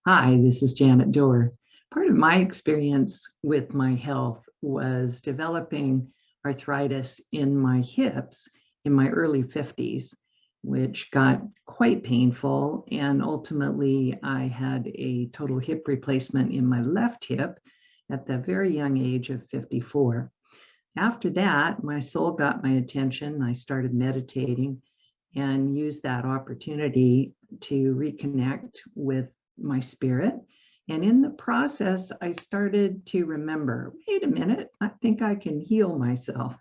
Hi, this is Janet Dorr. Part of my experience with my health was developing arthritis in my hips in my early 50s, which got quite painful. And ultimately, I had a total hip replacement in my left hip at the very young age of 54. After that, my soul got my attention. I started meditating and used that opportunity to reconnect with my spirit. And in the process, I started to remember, wait a minute, I think I can heal myself.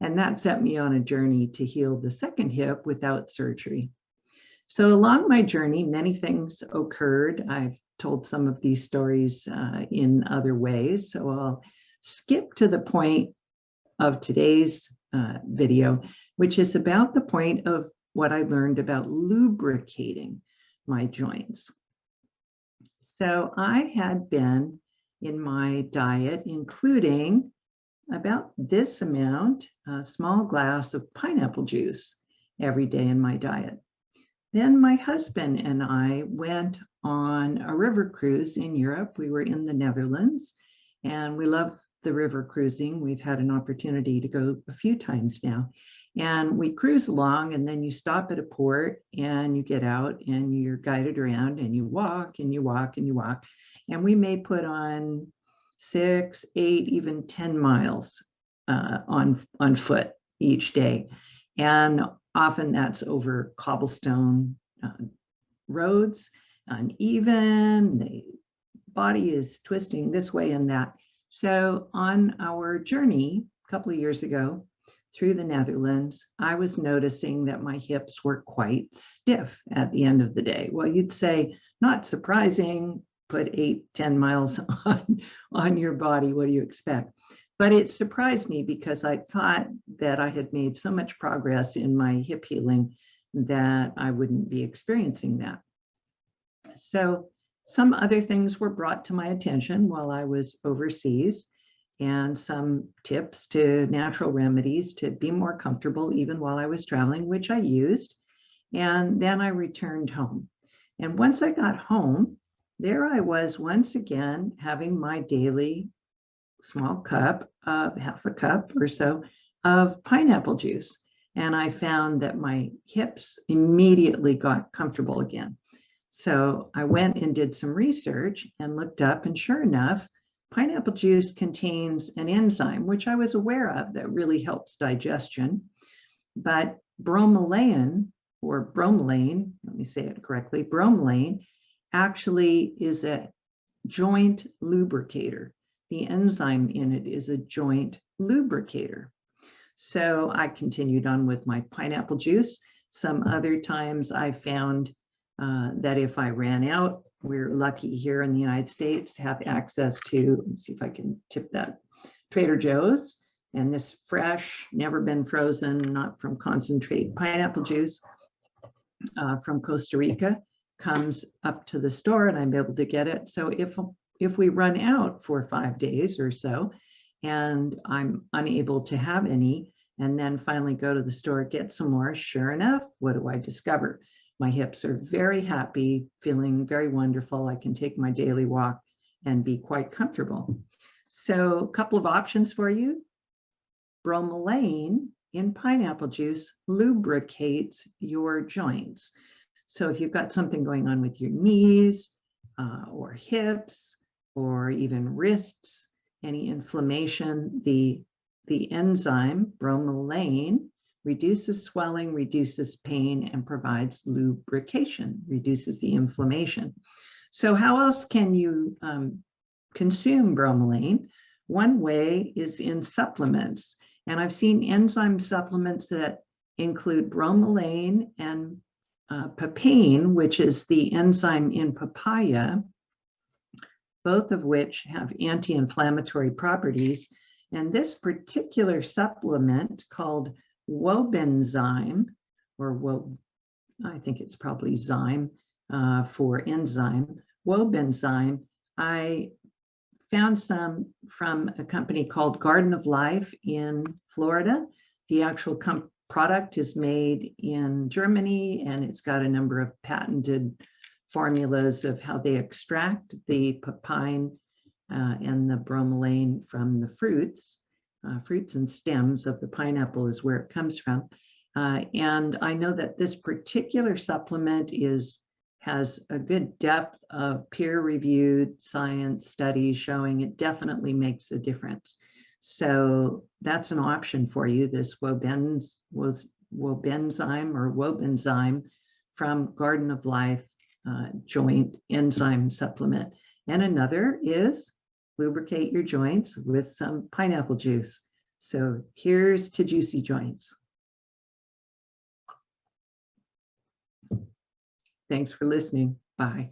And that set me on a journey to heal the second hip without surgery. So along my journey, many things occurred. I've told some of these stories in other ways. So I'll skip to the point of today's video, which is about the point of what I learned about lubricating my joints. So I had been in my diet, including about this amount, a small glass of pineapple juice every day in my diet. Then my husband and I went on a river cruise in Europe. We were in the Netherlands, and we love the river cruising. We've had an opportunity to go a few times now. And we cruise along, and then you stop at a port and you get out and you're guided around and you walk and you walk and you walk. And we may put on 6, 8, even 10 miles on foot each day. And often that's over cobblestone roads, uneven, the body is twisting this way and that. So on our journey a couple of years ago through the Netherlands, I was noticing that my hips were quite stiff at the end of the day. Well, you'd say, not surprising, put 8, 10 miles on your body, what do you expect? But it surprised me because I thought that I had made so much progress in my hip healing that I wouldn't be experiencing that. So some other things were brought to my attention while I was overseas, and some tips to natural remedies to be more comfortable even while I was traveling, which I used. And then I returned home. And once I got home, there I was once again having my daily small cup of half a cup or so of pineapple juice. And I found that my hips immediately got comfortable again. So I went and did some research and looked up, and sure enough, pineapple juice contains an enzyme, which I was aware of, that really helps digestion. But bromelain, or bromelain, let me say it correctly, bromelain actually is a joint lubricator. The enzyme in it is a joint lubricator. So I continued on with my pineapple juice. Some other times I found that if I ran out, we're lucky here in the United States to have access to, let's see if I can tip that, Trader Joe's. And this fresh, never been frozen, not from concentrate pineapple juice from Costa Rica comes up to the store, and I'm able to get it. So if we run out for 5 days or so and I'm unable to have any, and then finally go to the store, get some more, sure enough, what do I discover? My hips are very happy, feeling very wonderful. I can take my daily walk and be quite comfortable. So a couple of options for you. Bromelain in pineapple juice lubricates your joints. So if you've got something going on with your knees or hips or even wrists, any inflammation, the enzyme bromelain reduces swelling, reduces pain, and provides lubrication, reduces the inflammation. So how else can you consume bromelain? One way is in supplements. And I've seen enzyme supplements that include bromelain and papain, which is the enzyme in papaya, both of which have anti-inflammatory properties. And this particular supplement called Wobenzyme, or I think it's probably zyme for enzyme, Wobenzyme, I found some from a company called Garden of Life in Florida. The actual product is made in Germany, and it's got a number of patented formulas of how they extract the papain and the bromelain from the fruits. Fruits and stems of the pineapple is where it comes from. And I know that this particular supplement has a good depth of peer-reviewed science studies showing it definitely makes a difference. So that's an option for you, this wobenzyme or wobenzyme from Garden of Life joint enzyme supplement. And another is lubricate your joints with some pineapple juice. So here's to juicy joints. Thanks for listening. Bye.